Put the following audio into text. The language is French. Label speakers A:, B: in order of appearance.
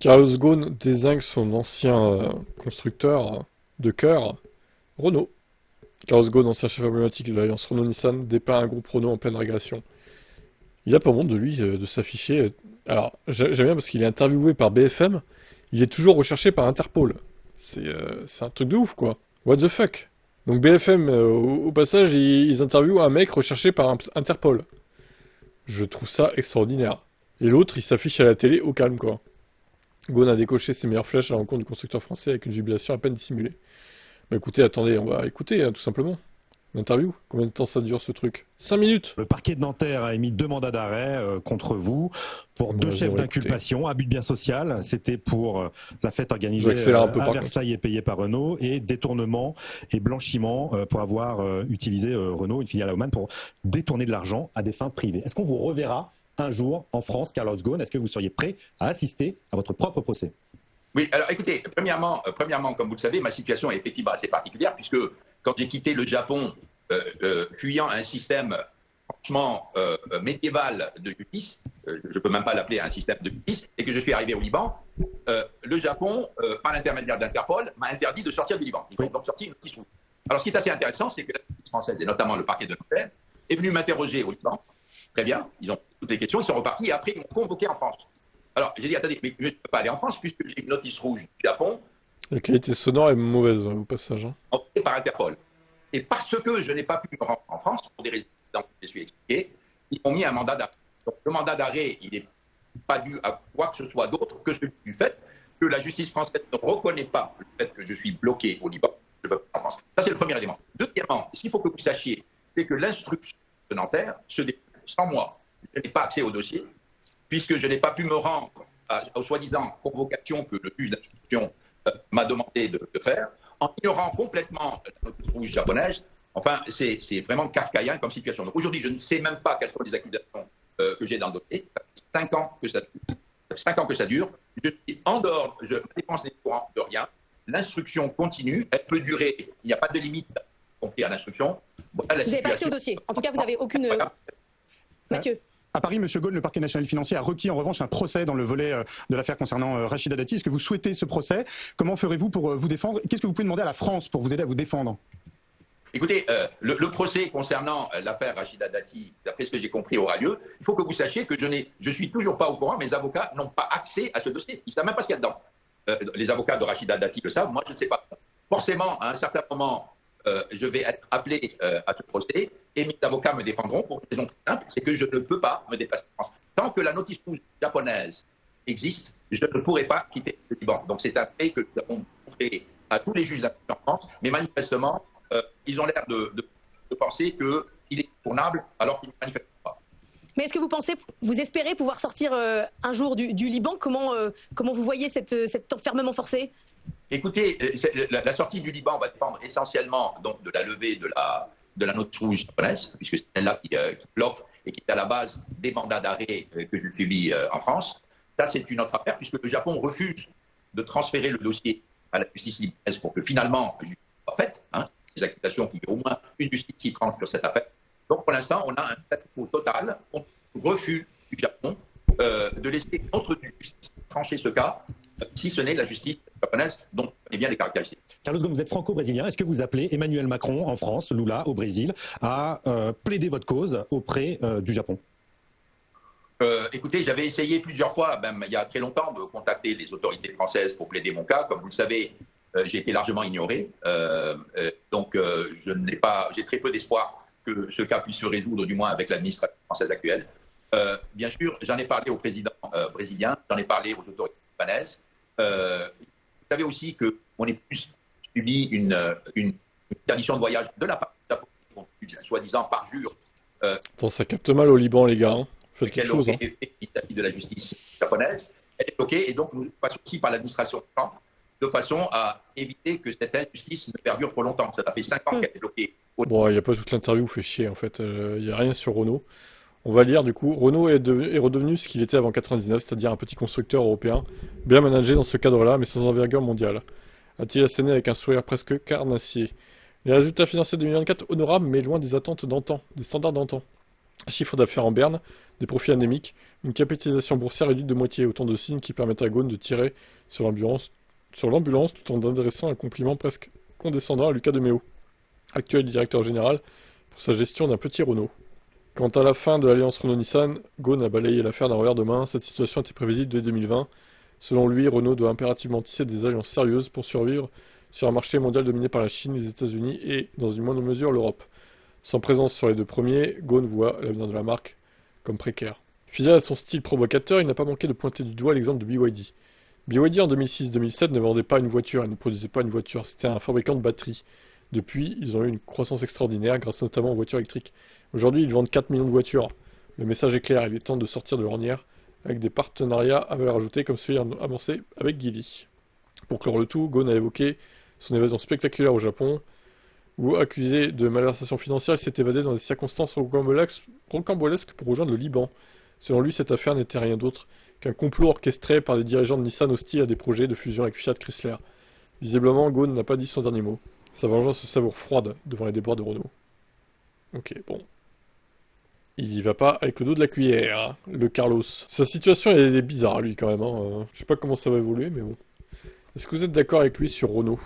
A: Carlos Ghosn désigne son ancien constructeur de cœur, Renault. Carlos Ghosn, ancien chef emblématique de l'alliance Renault-Nissan, dépeint un groupe Renault en pleine régression. Il a pas honte de lui, de s'afficher. Alors, j'aime bien parce qu'il est interviewé par BFM, il est toujours recherché par Interpol. C'est un truc de ouf, quoi. What the fuck? Donc BFM, au passage, ils interviewent un mec recherché par Interpol. Je trouve ça extraordinaire. Et l'autre, il s'affiche à la télé au calme, quoi. Ghosn a décoché ses meilleures flèches à l'encontre du constructeur français avec une jubilation à peine dissimulée. Bah écoutez, attendez, on va écouter, hein, tout simplement. L'interview. Combien de temps ça dure, ce truc? 5 minutes.
B: Le parquet de Nanterre a émis 2 mandats d'arrêt contre vous pour 2 chefs d'inculpation, abus de bien social, c'était pour la fête organisée à Versailles et payée par Renault, et détournement et blanchiment pour avoir utilisé Renault, une filiale à Oman, pour détourner de l'argent à des fins privées. Est-ce qu'on vous reverra un jour en France, Carlos Ghosn? Est-ce que vous seriez prêt à assister à votre propre procès?
C: Oui, alors écoutez, premièrement, comme vous le savez, ma situation est effectivement assez particulière, puisque quand j'ai quitté le Japon, fuyant un système franchement médiéval de justice, je ne peux même pas l'appeler un système de justice, et que je suis arrivé au Liban, le Japon, par l'intermédiaire d'Interpol, m'a interdit de sortir du Liban. Ils ont donc sorti une notice rouge. Alors ce qui est assez intéressant, c'est que la justice française, et notamment le parquet de Nanterre, est venu m'interroger au Liban. Très bien, ils ont toutes les questions, ils sont repartis, et après ils m'ont convoqué en France. Alors, j'ai dit, attendez, mais je ne peux pas aller en France puisque j'ai une notice rouge du Japon.
A: La qualité sonore est mauvaise, au passage.
C: Envoyée par Interpol. Et parce que je n'ai pas pu me rendre en France, pour des raisons que je suis expliqué, ils m'ont mis un mandat d'arrêt. Donc, le mandat d'arrêt, il n'est pas dû à quoi que ce soit d'autre que celui du fait que la justice française ne reconnaît pas le fait que je suis bloqué au Liban. Je peux pas en France. Ça, c'est le premier élément. Deuxièmement, ce qu'il faut que vous sachiez, c'est que l'instruction de Nanterre se déroule sans moi. Je n'ai pas accès au dossier, puisque je n'ai pas pu me rendre aux soi-disant convocations que le juge d'instruction m'a demandé de faire, en ignorant complètement la notice rouge japonaise. Enfin, c'est vraiment kafkaïen comme situation. Donc aujourd'hui, je ne sais même pas quelles sont les accusations que j'ai dans le dossier. Ça fait 5 ans que ça dure. 5 ans que ça dure. Je suis en dehors, je dépense les courants de rien. L'instruction continue, elle peut durer, il n'y a pas de limite compris à l'instruction.
D: Voilà, vous n'avez pas accès au dossier. En tout cas, vous n'avez aucune... Mathieu.
E: À Paris, M. Ghosn, le parquet national financier, a requis en revanche un procès dans le volet de l'affaire concernant Rachida Dati. Est-ce que vous souhaitez ce procès? Comment ferez-vous pour vous défendre? Qu'est-ce que vous pouvez demander à la France pour vous aider à vous défendre?
C: Écoutez, le procès concernant l'affaire Rachida Dati, d'après ce que j'ai compris, aura lieu. Il faut que vous sachiez que je suis toujours pas au courant, mes avocats n'ont pas accès à ce dossier. Ils ne savent même pas ce qu'il y a dedans. Les avocats de Rachida Dati le savent, moi je ne sais pas. Forcément, à un certain moment, je vais être appelé à ce procès et mes avocats me défendront pour une raison très simple, c'est que je ne peux pas me déplacer en France. Tant que la notice rouge japonaise existe, je ne pourrai pas quitter le Liban. Donc c'est un fait que nous avons montré à tous les juges d'instruction en France, mais manifestement, ils ont l'air de penser qu'il est tournable alors qu'ils ne manifestent pas.
D: Mais est-ce que vous espérez pouvoir sortir un jour du Liban? Comment vous voyez cet enfermement forcé?
C: Écoutez, la sortie du Liban va dépendre essentiellement donc, de la levée de la note rouge japonaise, puisque c'est elle-là qui bloque et qui est à la base des mandats d'arrêt que je subis en France. Ça, c'est une autre affaire, puisque le Japon refuse de transférer le dossier à la justice libanaise pour que finalement la justice soit faite. Les accusations qu'il y ait au moins une justice qui tranche sur cette affaire. Donc pour l'instant, on a un statu quo total, on refuse du Japon de laisser notre justice trancher ce cas, si ce n'est la justice japonaise dont on connaît bien les caractéristiques.
B: Carlos Ghosn, vous êtes franco-brésilien. Est-ce que vous appelez Emmanuel Macron en France, Lula au Brésil, à plaider votre cause auprès du Japon?
C: Écoutez, j'avais essayé plusieurs fois, même il y a très longtemps, de contacter les autorités françaises pour plaider mon cas. Comme vous le savez, j'ai été largement ignoré. Donc, j'ai très peu d'espoir que ce cas puisse se résoudre, du moins avec l'administration française actuelle. Bien sûr, j'en ai parlé au président brésilien, j'en ai parlé aux autorités japonaises. Vous savez aussi qu'on est plus subi une interdiction de voyage de la part du Japon, soi-disant parjure.
A: Attends, ça capte mal au Liban, les gars. Faites quelque chose.
C: Vis-à-vis de la justice japonaise, elle est bloquée et donc nous passons aussi par l'administration de façon à éviter que cette injustice ne perdure trop longtemps. Ça fait 5 ans qu'elle est bloquée.
A: Bon, il n'y a pas toute l'interview, fait chier en fait. Il n'y a rien sur Renault. On va lire du coup. Renault est redevenu ce qu'il était avant 99, c'est-à-dire un petit constructeur européen, bien managé dans ce cadre-là, mais sans envergure mondiale. A-t-il asséné avec un sourire presque carnassier. Les résultats financiers de 2024 honorables, mais loin des attentes d'antan, des standards d'antan. Un chiffre d'affaires en berne, des profits anémiques, une capitalisation boursière réduite de moitié, autant de signes qui permettent à Ghosn de tirer sur l'ambulance tout en adressant un compliment presque condescendant à Lucas de Meo, actuel directeur général, pour sa gestion d'un petit Renault. Quant à la fin de l'alliance Renault-Nissan, Ghosn a balayé l'affaire d'un revers de main. Cette situation était prévisible dès 2020. Selon lui, Renault doit impérativement tisser des alliances sérieuses pour survivre sur un marché mondial dominé par la Chine, les États-Unis et, dans une moindre mesure, l'Europe. Sans présence sur les deux premiers, Ghosn voit l'avenir de la marque comme précaire. Fidèle à son style provocateur, il n'a pas manqué de pointer du doigt l'exemple de BYD. BYD en 2006-2007 ne vendait pas une voiture, il ne produisait pas une voiture, c'était un fabricant de batteries. Depuis, ils ont eu une croissance extraordinaire grâce notamment aux voitures électriques. Aujourd'hui, ils vendent 4 millions de voitures. Le message est clair, il est temps de sortir de l'ornière avec des partenariats à valeur ajoutée comme celui amorcé avec Geely. Pour clore le tout, Ghosn a évoqué son évasion spectaculaire au Japon, où, accusé de malversation financière, il s'est évadé dans des circonstances rocambolesques pour rejoindre le Liban. Selon lui, cette affaire n'était rien d'autre qu'un complot orchestré par des dirigeants de Nissan hostiles à des projets de fusion avec Fiat Chrysler. Visiblement, Ghosn n'a pas dit son dernier mot. Sa vengeance se savoure froide devant les déboires de Renault. Ok, bon. Il y va pas avec le dos de la cuillère, hein, le Carlos. Sa situation est bizarre, lui, quand même. Hein. Je sais pas comment ça va évoluer, mais bon. Est-ce que vous êtes d'accord avec lui sur Renault ?